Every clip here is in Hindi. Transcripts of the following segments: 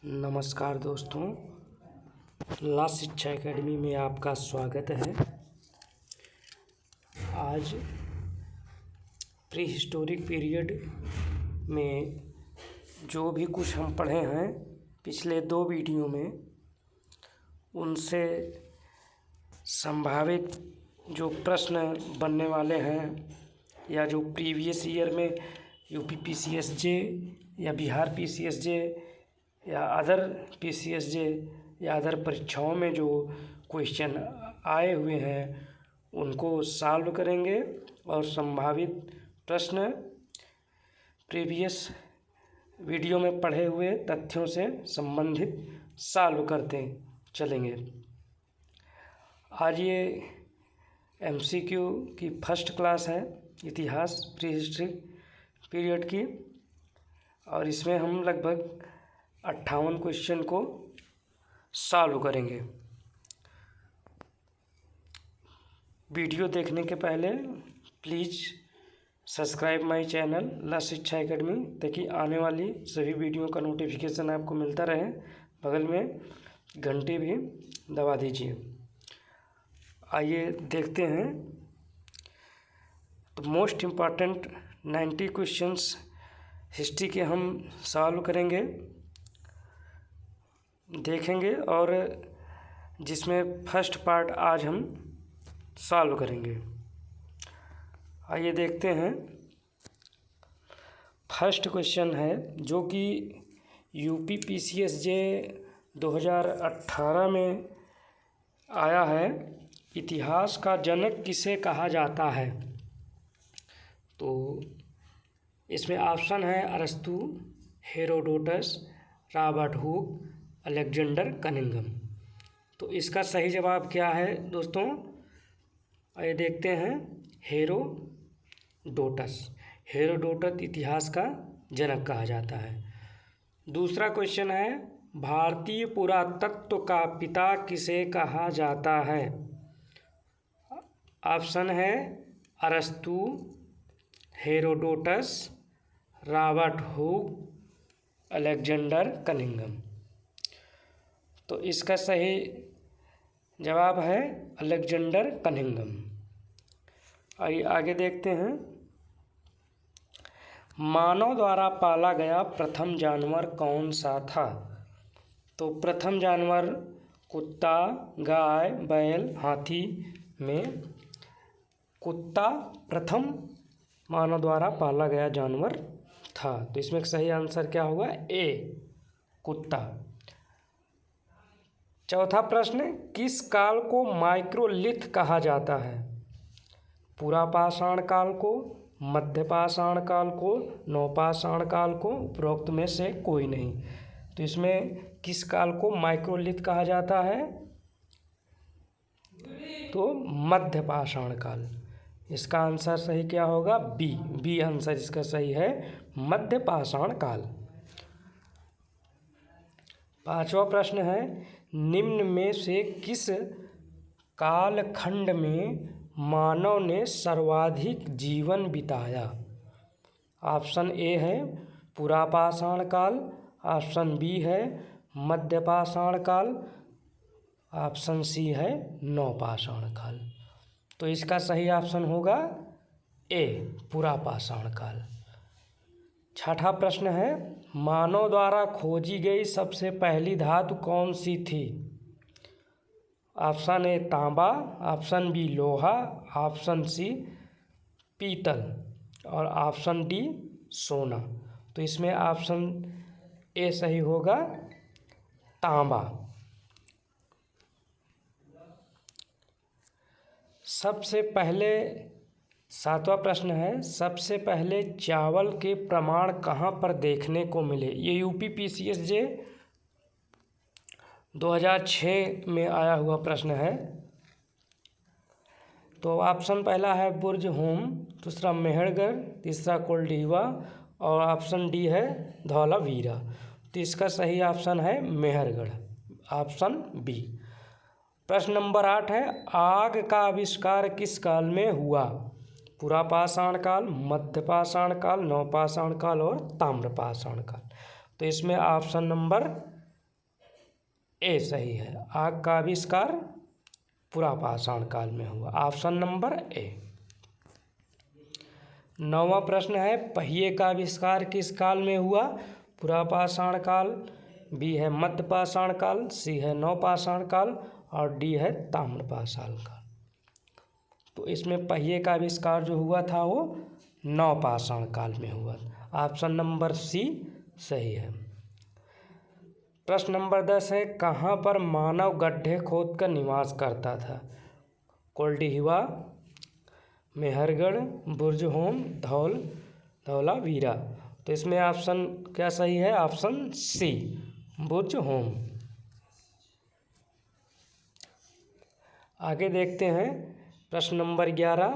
नमस्कार दोस्तों, ला शिक्षा एकेडमी में आपका स्वागत है। आज प्री हिस्टोरिक पीरियड में जो भी कुछ हम पढ़े हैं पिछले 2 वीडियो में, उनसे संभावित जो प्रश्न बनने वाले हैं या जो प्रीवियस ईयर में यूपी पीसीएसजे या बिहार पीसीएसजे या अदर पीसीएसजे या अदर परीक्षाओं में जो क्वेश्चन आए हुए हैं उनको सॉल्व करेंगे और संभावित प्रश्न प्रीवियस वीडियो में पढ़े हुए तथ्यों से संबंधित सॉल्व करते चलेंगे। आज ये एमसीक्यू की फर्स्ट क्लास है, इतिहास प्री हिस्ट्री पीरियड की, और इसमें हम लगभग 58 क्वेश्चन को सॉल्व करेंगे। वीडियो देखने के पहले प्लीज़ सब्सक्राइब माय चैनल ला शिक्षा एकेडमी, ताकि आने वाली सभी वीडियो का नोटिफिकेशन आपको मिलता रहे। बगल में घंटी भी दबा दीजिए। आइए देखते हैं। तो मोस्ट इम्पॉर्टेंट 90 क्वेश्चंस हिस्ट्री के हम सॉल्व करेंगे, देखेंगे, और जिसमें फर्स्ट पार्ट आज हम सॉल्व करेंगे। आइए देखते हैं। फर्स्ट क्वेश्चन है जो कि यूपी पीसीएसजे 2018 में आया है। इतिहास का जनक किसे कहा जाता है? तो इसमें ऑप्शन है अरस्तु, Herodotus, Robert Hooke, Alexander Cunningham. तो इसका सही जवाब क्या है दोस्तों? आइए देखते हैं। हेरोडोटस। हेरोडोटस इतिहास का जनक कहा जाता है। दूसरा क्वेश्चन है भारतीय पुरातत्व का पिता किसे कहा जाता है? ऑप्शन है अरस्तु, Herodotus, Robert Hooke, Alexander Cunningham. तो इसका सही जवाब है अलेक्जेंडर कनिंघम। आइए आगे देखते हैं। मानव द्वारा पाला गया प्रथम जानवर कौन सा था? तो प्रथम जानवर कुत्ता, गाय, बैल, हाथी में कुत्ता प्रथम मानव द्वारा पाला गया जानवर था। तो इसमें सही आंसर क्या होगा? ए, कुत्ता। चौथा प्रश्न, किस काल को माइक्रोलिथ कहा जाता है? पुरापाषाण काल को, मध्यपाषाण काल को, नवपाषाण काल को, उपरोक्त में से कोई नहीं। तो इसमें किस काल को माइक्रोलिथ कहा जाता है? तो मध्यपाषाण काल। इसका आंसर सही क्या होगा? बी आंसर इसका सही है, मध्यपाषाण काल। पांचवा प्रश्न है निम्न में से किस कालखंड में मानव ने सर्वाधिक जीवन बिताया? ऑप्शन ए है पुरापाषाण काल, ऑप्शन बी है मध्यपाषाण काल, ऑप्शन सी है नवपाषाण काल। तो इसका सही ऑप्शन होगा ए, पुरापाषाण काल। छठा प्रश्न है मानव द्वारा खोजी गई सबसे पहली धातु कौन सी थी? ऑप्शन ए तांबा, ऑप्शन बी लोहा, ऑप्शन सी पीतल, और ऑप्शन डी सोना। तो इसमें ऑप्शन ए सही होगा, तांबा। सबसे पहले सातवां प्रश्न है सबसे पहले चावल के प्रमाण कहाँ पर देखने को मिले? ये यूपी पीसीएसजे 2006 में आया हुआ प्रश्न है। तो ऑप्शन पहला है बुर्ज होम, दूसरा मेहरगढ़, तीसरा कोल्डीवा, और ऑप्शन डी है धौलावीरा। तो इसका सही ऑप्शन है मेहरगढ़, ऑप्शन बी। प्रश्न नंबर 8 है आग का आविष्कार किस काल में हुआ? पुरापाषाण काल, मध्यपाषाण काल, नवपाषाण काल और ताम्रपाषाण काल। तो इसमें ऑप्शन नंबर ए सही है। आग का आविष्कार पुरापाषाण काल में हुआ। ऑप्शन नंबर ए। 9वां प्रश्न है, पहिए का आविष्कार किस काल में हुआ? पुरापाषाण काल, बी है मध्यपाषाण काल, सी है नवपाषाण काल और डी है ताम्रपाषाण काल। तो इसमें पहिए का आविष्कार जो हुआ था वो नवपाषाण काल में हुआ। ऑप्शन नंबर सी सही है। प्रश्न नंबर 10 है, कहाँ पर मानव गड्ढे खोदकर निवास करता था? कोल्डिहिवा, मेहरगढ़, बुर्जहोम, धौलावीरा। तो इसमें ऑप्शन क्या सही है? Option C Burzahom. आगे देखते हैं प्रश्न नंबर 11,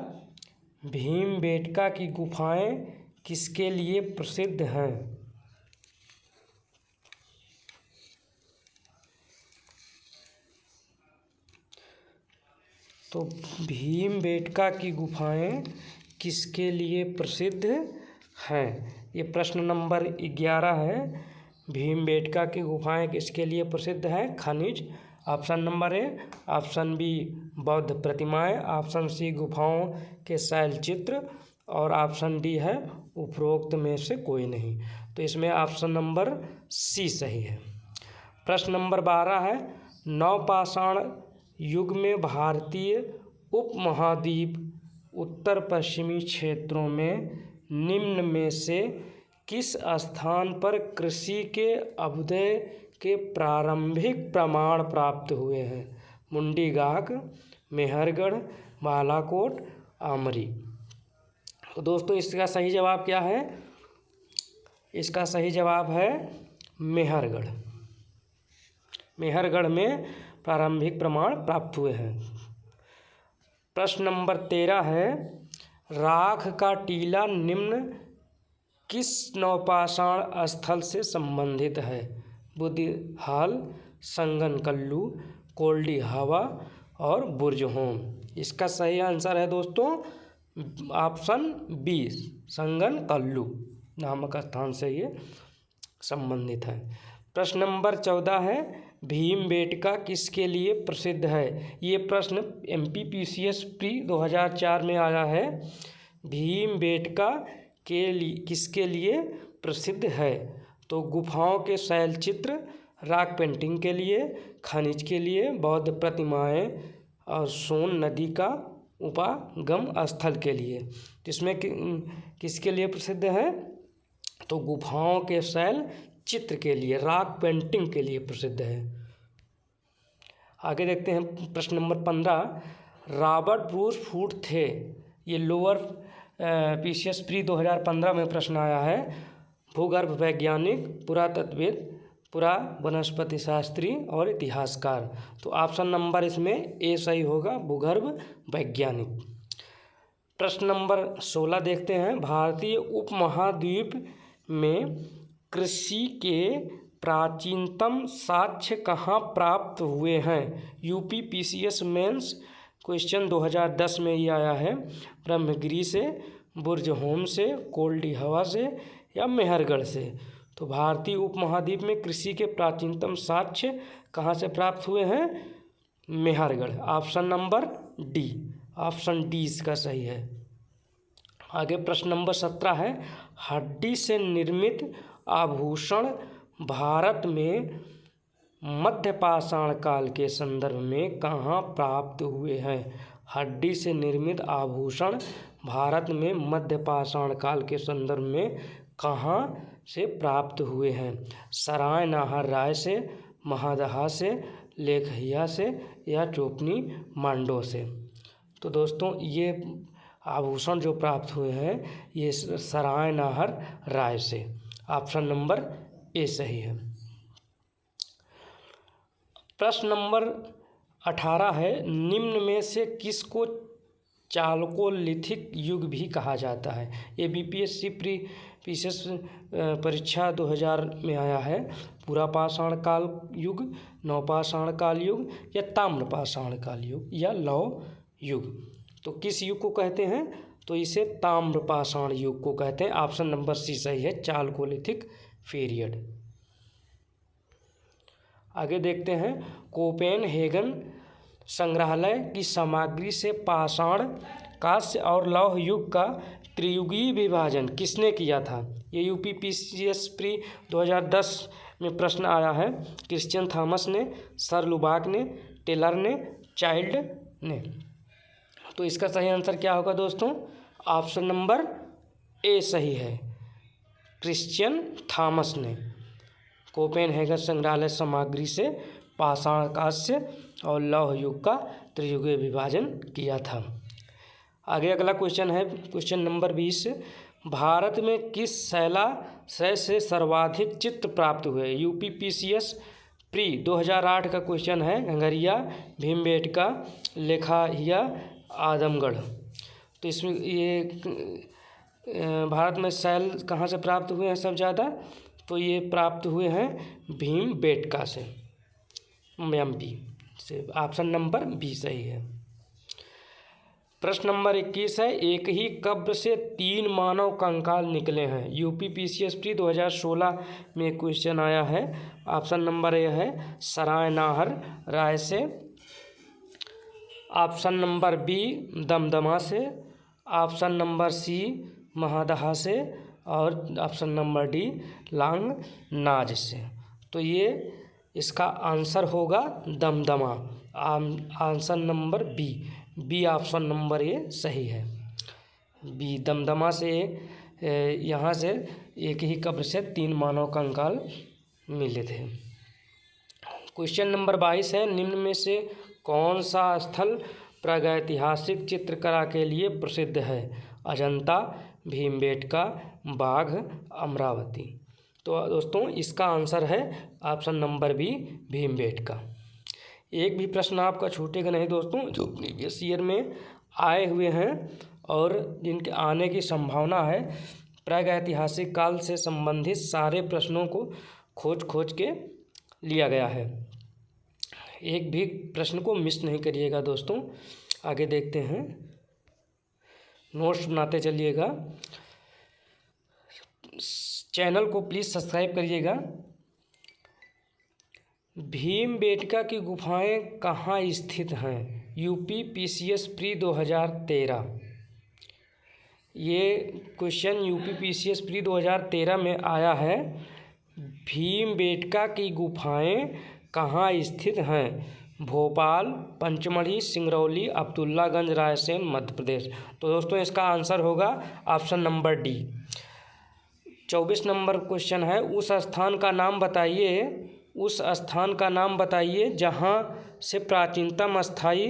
भीमबेटका की गुफाएं किसके लिए प्रसिद्ध हैं? तो भीमबेटका की गुफाएं किसके लिए प्रसिद्ध हैं? ये प्रश्न नंबर 11 है। भीमबेटका की गुफाएं किसके लिए प्रसिद्ध हैं? खनिज। Option number A. Option B बौद्ध प्रतिमाएं। ऑप्शन सी गुफाओं के शैल चित्र और ऑप्शन डी है उपरोक्त में से कोई नहीं। तो इसमें ऑप्शन नंबर सी सही है। प्रश्न नंबर 12 है, नवपाषाण युग में भारतीय उपमहाद्वीप उत्तर पश्चिमी क्षेत्रों में निम्न में से किस स्थान पर कृषि के अभ्युदय के प्रारंभिक प्रमाण प्राप्त हुए हैं? मुंडी गाक, मेहरगढ़, बालाकोट, आमरी। तो दोस्तों इसका सही जवाब क्या है? इसका सही जवाब है मेहरगढ़। मेहरगढ़ में प्रारंभिक प्रमाण प्राप्त हुए हैं। प्रश्न नंबर 13 है, राख का टीला निम्न किस नवपाषाण स्थल से संबंधित है? बुदिहाल, संगनकल्लू, कोल्डिहावा और बुर्जहोम। इसका सही आंसर है दोस्तों ऑप्शन बी संगनकल्लू नामक स्थान से ये संबंधित है। प्रश्न नंबर 14 है, भीमबेटका किसके लिए प्रसिद्ध है? ये प्रश्न MPPCS प्री 2004 में आया है। भीमबेटका के लिए किसके लिए प्रसिद्ध है? तो गुफाओं के शैल चित्र, रॉक पेंटिंग के लिए, खनिज के लिए, बौद्ध प्रतिमाएं और सोन नदी का उपागम स्थल के लिए। इसमें किसके लिए प्रसिद्ध है? तो गुफाओं के शैल चित्र के लिए, रॉक पेंटिंग के लिए प्रसिद्ध है। आगे देखते हैं प्रश्न नंबर 15, रॉबर्ट ब्रूस फूड थे। ये लोअर PCS प्री 2015 में प्रश्न आया है। भूगर्भ वैज्ञानिक, पुरातत्वविद, पुरा वनस्पति शास्त्री और इतिहासकार। तो ऑप्शन नंबर इसमें ए सही होगा, भूगर्भ वैज्ञानिक। प्रश्न नंबर 16 देखते हैं, भारतीय उपमहाद्वीप में कृषि के प्राचीनतम साक्ष्य कहाँ प्राप्त हुए हैं? UPPCS मेंस क्वेश्चन 2010 में ये आया है। ब्रह्मगिरी से, बुर्जहोम से, कोल्डिहवा से या मेहरगढ़ से। तो भारतीय उपमहाद्वीप में कृषि के प्राचीनतम साक्ष्य कहाँ से प्राप्त हुए हैं? Mehrgarh. Option number D, option D इसका सही है। आगे प्रश्न नंबर 17 है, हड्डी से निर्मित आभूषण भारत में मध्यपाषाण काल के संदर्भ में कहाँ प्राप्त हुए हैं? हड्डी से निर्मित आभूषण भारत में मध्यपाषाण काल के संदर्भ में कहाँ से प्राप्त हुए हैं? सराय नाहर राय से, महादहा से, लेखहिया से या चोपनी मांडो से। तो दोस्तों ये आभूषण जो प्राप्त हुए हैं ये सराय नाहर राय से। ऑप्शन नंबर ए सही है। प्रश्न नंबर 18 है, निम्न में से किसको चालकोलिथिक युग भी कहा जाता है? ये BPSC प्री PCS परीक्षा 2000 में आया है। पुरापाषाण काल युग, नवपाषाण काल युग या ताम्रपाषाण काल युग या लौह युग। तो किस युग को कहते हैं? तो इसे ताम्रपाषाण युग को कहते हैं। ऑप्शन नंबर सी सही है, चालकोलिथिक पीरियड। आगे देखते हैं, कोपेनहेगन संग्रहालय की सामग्री से पाषाण, कांस्य और लौह युग का त्रियुगीय विभाजन किसने किया था? ये यूपीपीसीएस प्री 2010 में प्रश्न आया है। क्रिश्चियन थॉमस ने, सर लुबाक ने, टेलर ने, चाइल्ड ने। तो इसका सही आंसर क्या होगा दोस्तों? ऑप्शन नंबर ए सही है, क्रिश्चियन थॉमस ने कोपेनहेगन संग्रहालय सामग्री से पाषाण, कांस्य और लौह युग का त्रियुगीय विभाजन किया था। आगे अगला क्वेश्चन है, क्वेश्चन नंबर 20, भारत में किस शैलाशय से सर्वाधिक चित्र प्राप्त हुए? यूपीपीसीएस प्री 2008 का क्वेश्चन है। घंघरिया, भीमबेटका, लेखाहिया, आदमगढ़। तो इसमें ये भारत में शैल कहाँ से प्राप्त हुए हैं सब ज़्यादा? तो ये प्राप्त हुए हैं भीमबेटका से, एमपी से। ऑप्शन नंबर बी सही है। प्रश्न नंबर 21 है, एक ही कब्र से 3 मानव कंकाल निकले हैं। यूपीपीसीएस प्री 2016 में क्वेश्चन आया है। ऑप्शन नंबर ए है सरायनाहर राय से, ऑप्शन नंबर बी दमदमा से, ऑप्शन नंबर सी महादहा से और ऑप्शन नंबर डी लांगनाज से। तो ये इसका आंसर होगा Damdama, answer number B option number A सही है। बी दमदमा से यहाँ से एक ही कब्र से 3 मानव कंकाल मिले थे। क्वेश्चन नंबर 22 है, निम्न में से कौन सा स्थल प्रागैतिहासिक चित्रकला के लिए प्रसिद्ध है? अजंता, भीमबेटका, बाघ, अमरावती। तो दोस्तों इसका आंसर है ऑप्शन नंबर बी भीमबेटका। एक भी प्रश्न आपका छूटेगा नहीं दोस्तों, जो प्रीवियस ईयर में आए हुए हैं और जिनके आने की संभावना है। प्रागैतिहासिक काल से संबंधित सारे प्रश्नों को खोज के लिया गया है। एक भी प्रश्न को मिस नहीं करिएगा दोस्तों। आगे देखते हैं, नोट्स बनाते चलिएगा। चैनल को प्लीज़ सब्सक्राइब करिएगा। भीमबेटका की गुफाएं कहाँ स्थित हैं? UPPCS pre 2013। ये क्वेश्चन यूपीपीसीएस प्री 2013 में आया है। भीमबेटका की गुफाएं कहाँ स्थित हैं? भोपाल, पंचमढ़ी, सिंगरौली, अब्दुल्लागंज, रायसेन, मध्य प्रदेश। तो दोस्तों इसका आंसर होगा option number D. 24 number question है, उस स्थान का नाम बताइए जहाँ से प्राचीनतम स्थायी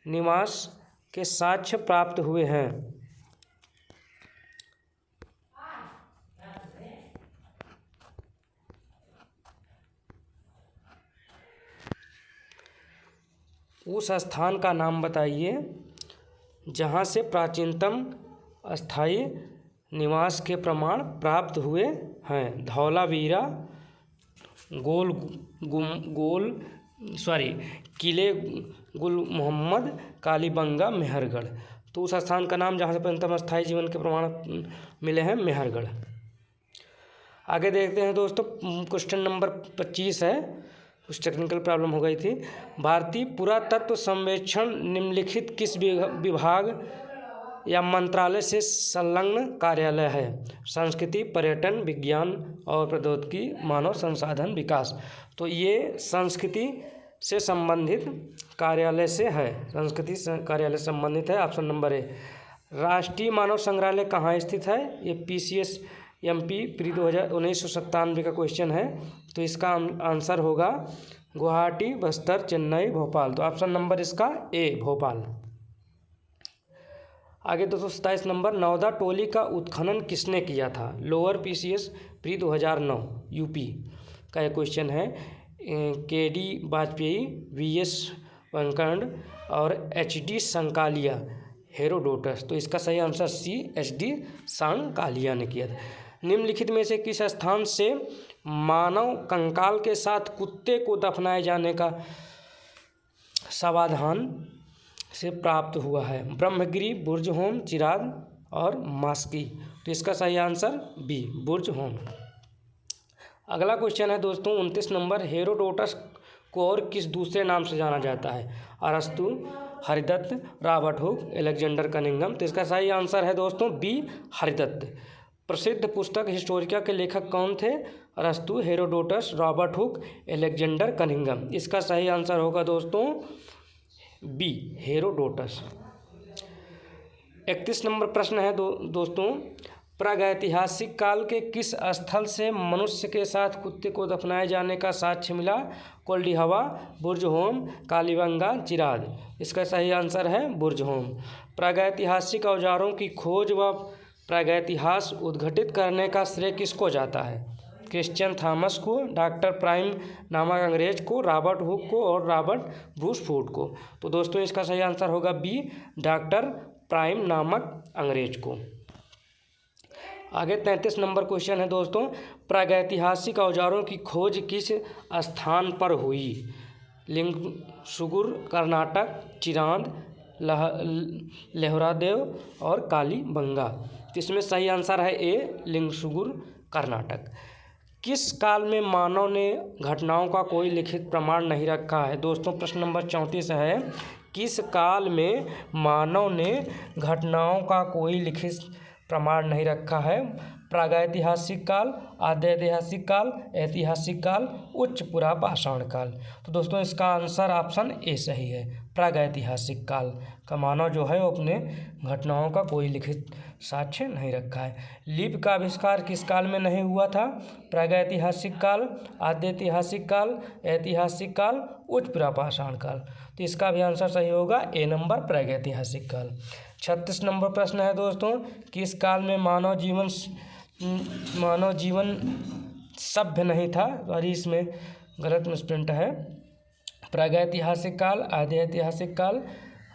निवास के साक्ष्य प्राप्त हुए हैं। उस स्थान का नाम बताइए जहाँ से प्राचीनतम स्थायी निवास के प्रमाण प्राप्त हुए हैं। धौलावीरा, किले गुल मोहम्मद, कालीबंगा, मेहरगढ़। तो उस स्थान का नाम जहाँ से प्राचीनतम स्थायी जीवन के प्रमाण मिले हैं, मेहरगढ़। आगे देखते हैं दोस्तों, क्वेश्चन नंबर 25 है। कुछ टेक्निकल प्रॉब्लम हो गई थी। भारतीय पुरातत्व सर्वेक्षण निम्नलिखित किस विभाग या मंत्रालय से संलग्न कार्यालय है? संस्कृति, पर्यटन, विज्ञान और प्रौद्योगिकी, मानव संसाधन विकास। तो ये संस्कृति से संबंधित कार्यालय से है, संस्कृति कार्यालय संबंधित है। ऑप्शन नंबर ए। राष्ट्रीय मानव संग्रहालय कहाँ स्थित है? ये पीसीएस एमपी प्री 1997 का क्वेश्चन है। तो इसका आंसर होगा गुवाहाटी, बस्तर, चेन्नई, भोपाल। तो ऑप्शन नंबर इसका ए भोपाल। आगे 227 नंबर, नौदा टोली का उत्खनन किसने किया था? लोअर पीसीएस प्री 2009 यूपी का यह क्वेश्चन है। केडी वाजपेयी, वीएस वेंकट और एचडी सांकालिया, हेरोडोटस। तो इसका सही आंसर सी एचडी सांकालिया ने किया था। निम्नलिखित में से किस स्थान से मानव कंकाल के साथ कुत्ते को दफनाए जाने का समाधान से प्राप्त हुआ है? ब्रह्मगिरी, बुर्जहोम, चिराग और मास्की। तो इसका सही आंसर बी बुर्जहोम। अगला क्वेश्चन है दोस्तों 29 नंबर, हेरोडोटस को और किस दूसरे नाम से जाना जाता है? अरस्तु, Haridatta, Robert Hooke, Alexander Cunningham. तो इसका सही आंसर है दोस्तों बी, हरिदत्त। प्रसिद्ध पुस्तक हिस्टोरिका के लेखक कौन थे? अरस्तु, Herodotus, Robert Hooke, Alexander Cunningham. इसका सही आंसर होगा दोस्तों बी, हेरोडोटस। 31 नंबर प्रश्न है दोस्तों, प्रागैतिहासिक काल के किस स्थल से मनुष्य के साथ कुत्ते को दफनाए जाने का साक्ष्य मिला? कोल्डिहवा, बुर्जहोम, कालीबंगा, चिराद। इसका सही आंसर है बुर्जहोम। प्रागैतिहासिक औजारों की खोज व प्रागैतिहास उद्घटित करने का श्रेय किसको जाता है? क्रिश्चियन थॉमस को, डॉक्टर प्राइम नामक अंग्रेज को, रॉबर्ट हुक को और रॉबर्ट ब्रूसफोर्ड को। तो दोस्तों इसका सही आंसर होगा बी, डॉक्टर प्राइम नामक अंग्रेज को। आगे 33 नंबर क्वेश्चन है दोस्तों, प्रागैतिहासिक औजारों की खोज किस स्थान पर हुई? लिंगसुगुर, कर्नाटक, चिरांद, लेहरादेव और कालीबंगा। तो इसमें सही आंसर है ए, लिंगसुगुर, कर्नाटक। किस काल में मानव ने घटनाओं का कोई लिखित प्रमाण नहीं रखा है? दोस्तों प्रश्न नंबर 34 है, किस काल में मानव ने घटनाओं का कोई लिखित प्रमाण नहीं रखा है? प्रागैतिहासिक काल, आद्यैतिहासिक काल, ऐतिहासिक काल, उच्च पुरापाषाण काल। तो दोस्तों इसका आंसर ऑप्शन ए सही है, प्रागैतिहासिक काल का मानव जो है वो अपने घटनाओं का कोई लिखित साक्ष्य नहीं रखा है। लिपि का आविष्कार किस काल में नहीं हुआ था? प्रागैतिहासिक काल, आद्यैतिहासिक काल, ऐतिहासिक काल, उच्च पुरापाषाण काल। तो इसका भी आंसर सही होगा ए नंबर, प्रागैतिहासिक काल। 36 नंबर प्रश्न है दोस्तों, किस काल में मानव जीवन सभ्य नहीं था? और इसमें गलत मिसप्रिंट है। प्रागैतिहासिक काल, आद्यैतिहासिक काल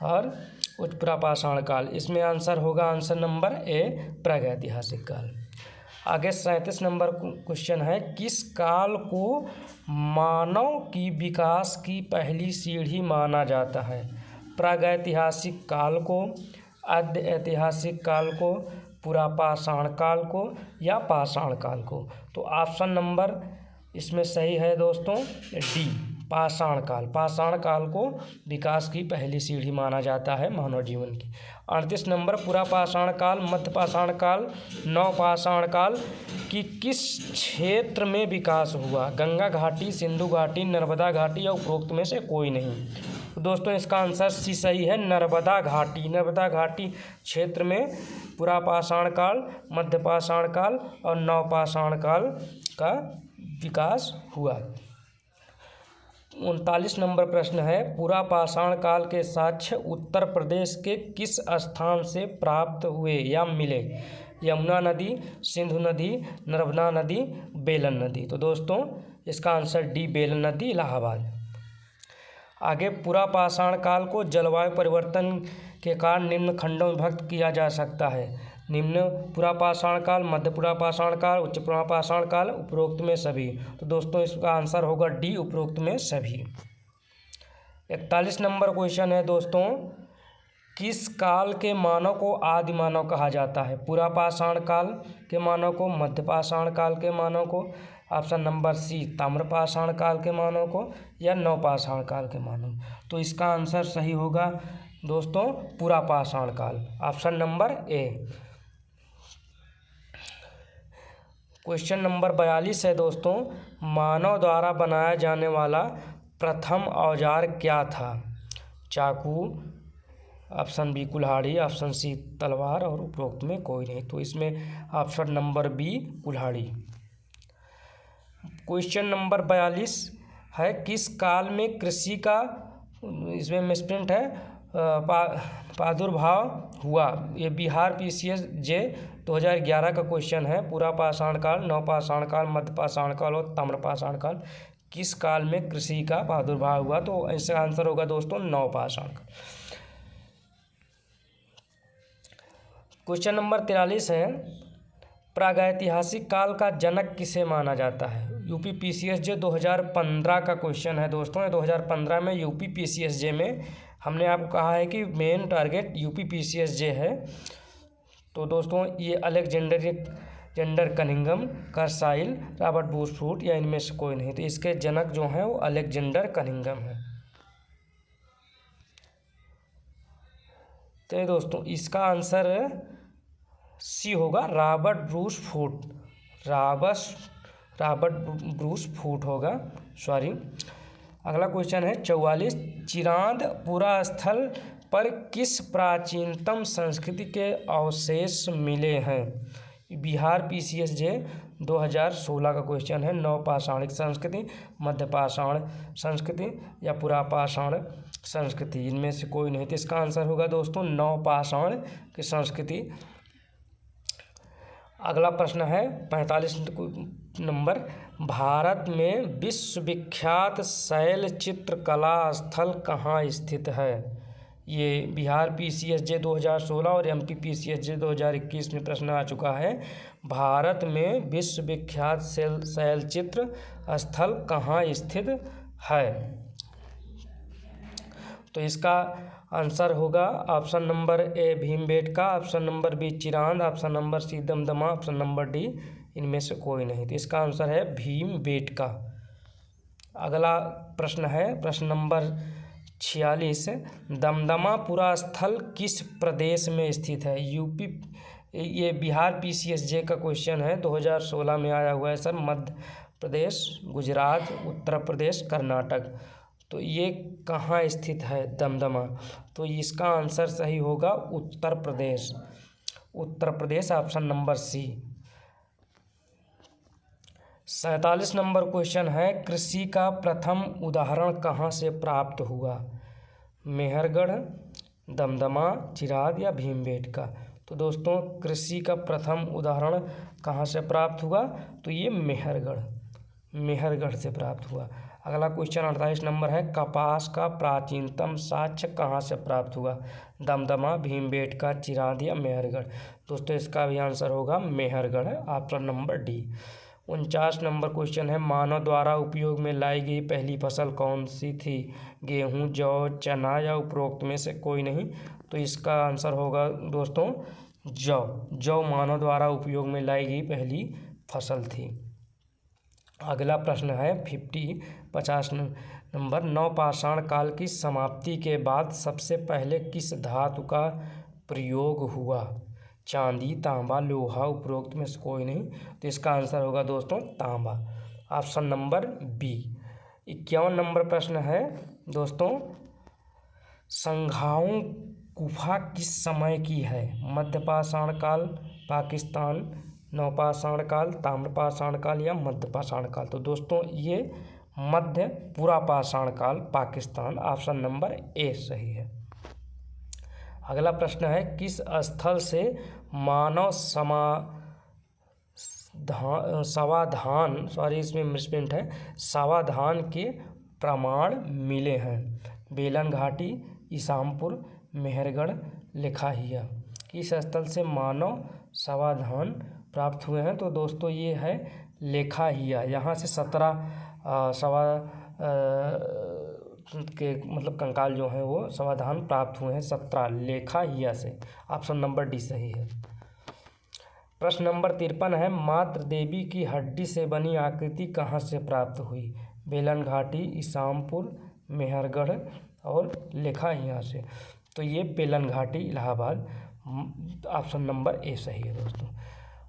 और उच्च पुरापाषाण काल। इसमें आंसर होगा आंसर नंबर ए, प्रागैतिहासिक काल। आगे 37 नंबर क्वेश्चन है, किस काल को मानव की विकास की पहली सीढ़ी माना जाता है? प्रागैतिहासिक काल को, आद्य ऐतिहासिक काल को, पुरापाषाण काल को या पाषाण काल को? तो ऑप्शन नंबर इसमें सही है दोस्तों डी, पाषाण काल। पाषाण काल को विकास की पहली सीढ़ी माना जाता है मानव जीवन की। 38 नंबर, पुरापाषाण काल, मध्यपाषाण काल, नवपाषाण काल की किस क्षेत्र में विकास हुआ? गंगा घाटी, सिंधु घाटी, नर्मदा घाटी या उपरोक्त में से कोई नहीं। तो दोस्तों इसका आंसर सी सही है, नर्मदा घाटी। नर्मदा घाटी क्षेत्र में पुरापाषाण काल, मध्यपाषाण काल और नवपाषाण काल का विकास हुआ। 39 नंबर प्रश्न है, पुरापाषाण काल के साक्ष्य उत्तर प्रदेश के किस स्थान से प्राप्त हुए या मिले? यमुना नदी, सिंधु नदी, नर्मदा नदी, बेलन नदी। तो दोस्तों इसका आंसर डी, बेलन नदी, इलाहाबाद। आगे, पुरापाषाण काल को जलवायु परिवर्तन के कारण निम्न खंडों में विभक्त किया जा सकता है। निम्न पुरापाषाण काल, मध्य पुरापाषाण काल, उच्च पुरापाषाण काल, उपरोक्त में सभी। तो दोस्तों इसका आंसर होगा डी, उपरोक्त में सभी। 41 नंबर क्वेश्चन है दोस्तों, किस काल के मानव को आदि मानव कहा जाता है? पुरापाषाण काल के मानव को, मध्यपाषाण काल के मानव को, ऑप्शन नंबर सी, ताम्रपाषाण काल के मानव को या नवपाषाण काल के मानव। तो इसका आंसर सही होगा दोस्तों पुरापाषाण काल, ऑप्शन नंबर ए। क्वेश्चन नंबर 42 है दोस्तों, मानव द्वारा बनाया जाने वाला प्रथम औजार क्या था? चाकू, ऑप्शन बी कुल्हाड़ी, ऑप्शन सी तलवार और उपरोक्त में कोई नहीं। तो इसमें ऑप्शन नंबर बी कुल्हाड़ी। क्वेश्चन नंबर 42 है, किस काल में कृषि का, इसमें मिसप्रिंट है, प्रादुर्भाव हुआ? ये बिहार PCS जे 2011 का क्वेश्चन है। पुरापाषाण काल, नवपाषाण काल, मध्यपाषाण काल और ताम्रपाषाण काल, किस काल में कृषि का प्रादुर्भाव हुआ? तो इसका आंसर होगा दोस्तों नवपाषाण काल। क्वेश्चन नंबर 43 है, प्रागैतिहासिक काल का जनक किसे माना जाता है? यूपी PCS जे 2015 का क्वेश्चन है दोस्तों। 2015 में यूपी PCS जे में हमने आपको कहा है कि मेन टारगेट यूपी PCS जे है। तो दोस्तों ये अलेक्जेंडर अलेक्जेंडर कनिंघम, कर्साइल, रॉबर्ट ब्रूस या इनमें से कोई नहीं। तो इसके जनक जो हैं वो अलेक्जेंडर कनिंघम हैं। तो दोस्तों इसका आंसर सी होगा, रॉबर्ट ब्रूस फूट होगा, सॉरी। अगला क्वेश्चन है 44, चिरांदपुरा स्थल पर किस प्राचीनतम संस्कृति के अवशेष मिले हैं? बिहार PCSJ 2016 का क्वेश्चन है। नवपाषाणिक संस्कृति, मध्यपाषाण संस्कृति या पुरापाषाण संस्कृति, इनमें से कोई नहीं। तो इसका आंसर होगा दोस्तों नवपाषाण की संस्कृति। अगला प्रश्न है 45 नंबर, भारत में विश्वविख्यात शैल चित्रकला स्थल कहाँ स्थित है? ये बिहार PCSJ 2016 और MP PCSJ 2021 में प्रश्न आ चुका है। भारत में विश्वविख्यात शैल चित्र स्थल कहाँ स्थित है? तो इसका आंसर होगा option number A Bhimbetka, option number B Chirand, option number C Damdama, option number D इनमें से कोई नहीं। तो इसका आंसर है भीमबेटका। अगला प्रश्न है प्रश्न नंबर 46, दमदमापुरा स्थल किस प्रदेश में स्थित है? यूपी, ये बिहार PCSJ का क्वेश्चन है, 2016 में आया हुआ है सर। मध्य प्रदेश, गुजरात, उत्तर प्रदेश, कर्नाटक, तो ये कहाँ स्थित है दमदमा? तो इसका आंसर सही होगा Uttar Pradesh, option number C. 47 number question है, कृषि का प्रथम उदाहरण कहाँ से प्राप्त हुआ? मेहरगढ़, दमदमा, चिराद या भीमबेटका? तो दोस्तों कृषि का प्रथम उदाहरण कहाँ से प्राप्त हुआ? तो ये मेहरगढ़ से प्राप्त हुआ। अगला क्वेश्चन 48 नंबर है, कपास का प्राचीनतम साक्ष्य कहाँ से प्राप्त हुआ? दमदमा, भीमबेटका, चिराद या मेहरगढ़? दोस्तों इसका भी आंसर होगा Mehrgarh, option number D. 49 number question है, मानव द्वारा उपयोग में लाई गई पहली फसल कौन सी थी? गेहूँ, जौ, चना या उपरोक्त में से कोई नहीं। तो इसका आंसर होगा दोस्तों जौ मानव द्वारा उपयोग में लाई गई पहली फसल थी। अगला प्रश्न है 50 नंबर, नवपाषाण काल की समाप्ति के बाद सबसे पहले किस धातु का प्रयोग हुआ? चांदी, तांबा, लोहा, उपरोक्त में से कोई नहीं। तो इसका आंसर होगा दोस्तों तांबा, ऑप्शन नंबर बी। 51 नंबर प्रश्न है दोस्तों, संघाओं गुफा किस समय की है? मध्यपाषाण काल पाकिस्तान, नवपाषाण काल, ताम्रपाषाण काल या मध्यपाषाण काल? तो दोस्तों ये मध्य पुरापाषाण काल पाकिस्तान, ऑप्शन नंबर ए सही है। अगला प्रश्न है, किस स्थल से मानव समाधान के प्रमाण मिले हैं? बेलन घाटी, इसामपुर, मेहरगढ़, लेखाहिया? किस स्थल से मानव समाधान प्राप्त हुए हैं? तो दोस्तों ये है लेखाहिया। यहाँ से 17 के मतलब कंकाल जो हैं वो समाधान प्राप्त हुए हैं 17 लेखाहिया से, ऑप्शन नंबर डी सही है। प्रश्न नंबर 53 है, मातृ देवी की हड्डी से बनी आकृति कहाँ से प्राप्त हुई? बेलन घाटी, इसामपुर, मेहरगढ़ और लेखाहिया से? तो ये बेलन घाटी, इलाहाबाद, ऑप्शन नंबर ए सही है दोस्तों।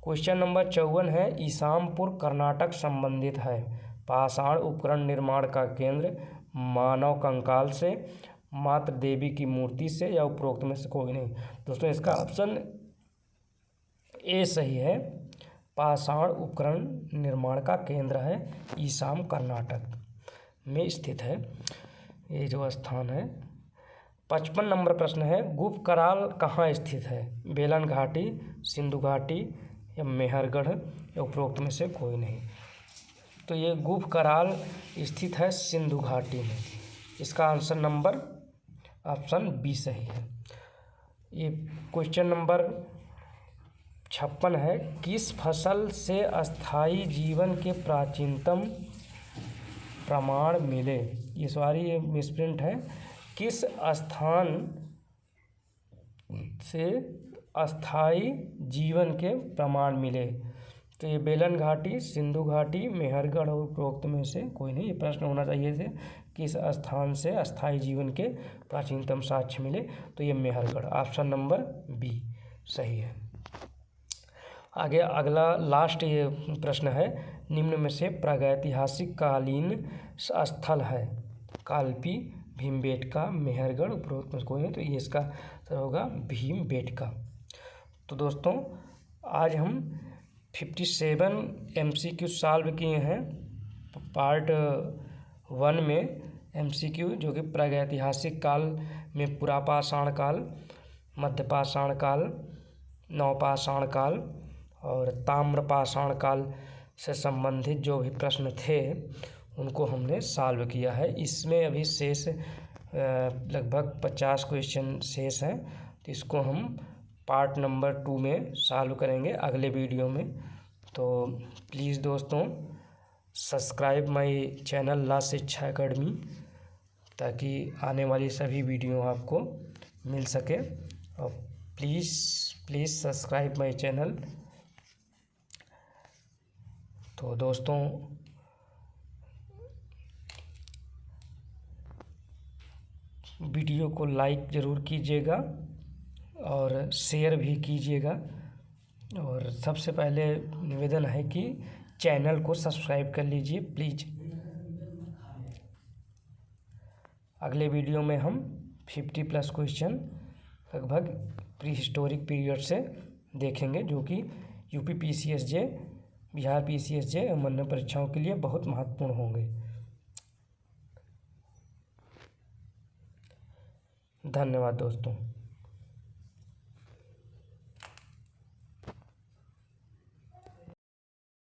क्वेश्चन नंबर 54 है, इसामपुर कर्नाटक संबंधित है? पाषाण उपकरण निर्माण का केंद्र, मानव कंकाल से, मातृ देवी की मूर्ति से या उपरोक्त में से कोई नहीं। दोस्तों इसका ऑप्शन ए सही है, पाषाण उपकरण निर्माण का केंद्र है, ईसाम कर्नाटक में स्थित है ये जो स्थान है। 55 नंबर प्रश्न है, गुप्त कराल कहाँ स्थित है? बेलन घाटी, सिंधु घाटी या मेहरगढ़ या उपरोक्त में से कोई नहीं। तो ये गुप्त कराल स्थित है सिंधु घाटी में, इसका आंसर नंबर ऑप्शन बी सही है। ये क्वेश्चन नंबर 56 है, किस फसल से अस्थायी जीवन के प्राचीनतम प्रमाण मिले? ये सॉरी ये मिसप्रिंट है, किस स्थान से अस्थायी जीवन के प्रमाण मिले? तो ये बेलन घाटी, सिंधु घाटी, मेहरगढ़ और उपरोक्त में से कोई नहीं। ये प्रश्न होना चाहिए थे, किस स्थान से अस्थायी जीवन के प्राचीनतम साक्ष्य मिले, तो ये मेहरगढ़, ऑप्शन नंबर बी सही है। आगे अगला लास्ट ये प्रश्न है, निम्न में से प्रागैतिहासिक कालीन स्थल है, कालपी, भीमबेटका, मेहरगढ़, उपरोक्त में कोई नहीं, तो ये इसका होगा भीमबेटका। तो दोस्तों आज हम 57 MCQ सॉल्व किए हैं पार्ट 1 में MCQ, जो कि प्रागैतिहासिक काल में पुरापाषाण काल, मध्यपाषाण काल, नवपाषाण काल और ताम्रपाषाण काल से संबंधित जो भी प्रश्न थे उनको हमने सॉल्व किया है। इसमें अभी शेष लगभग 50 क्वेश्चन शेष हैं, तो इसको हम पार्ट नंबर 2 में सॉल्व करेंगे अगले वीडियो में। तो प्लीज़ दोस्तों सब्सक्राइब माय चैनल ला शिक्षा अकेडमी, ताकि आने वाली सभी वीडियो आपको मिल सके। और प्लीज़ सब्सक्राइब माय चैनल। तो दोस्तों वीडियो को लाइक ज़रूर कीजिएगा और शेयर भी कीजिएगा, और सबसे पहले निवेदन है कि चैनल को सब्सक्राइब कर लीजिए प्लीज़। अगले वीडियो में हम 50+ क्वेश्चन लगभग प्री हिस्टोरिक पीरियड से देखेंगे, जो कि यूपी PCSJ, बिहार PCSJ और मन्ना परीक्षाओं के लिए बहुत महत्वपूर्ण होंगे। धन्यवाद दोस्तों।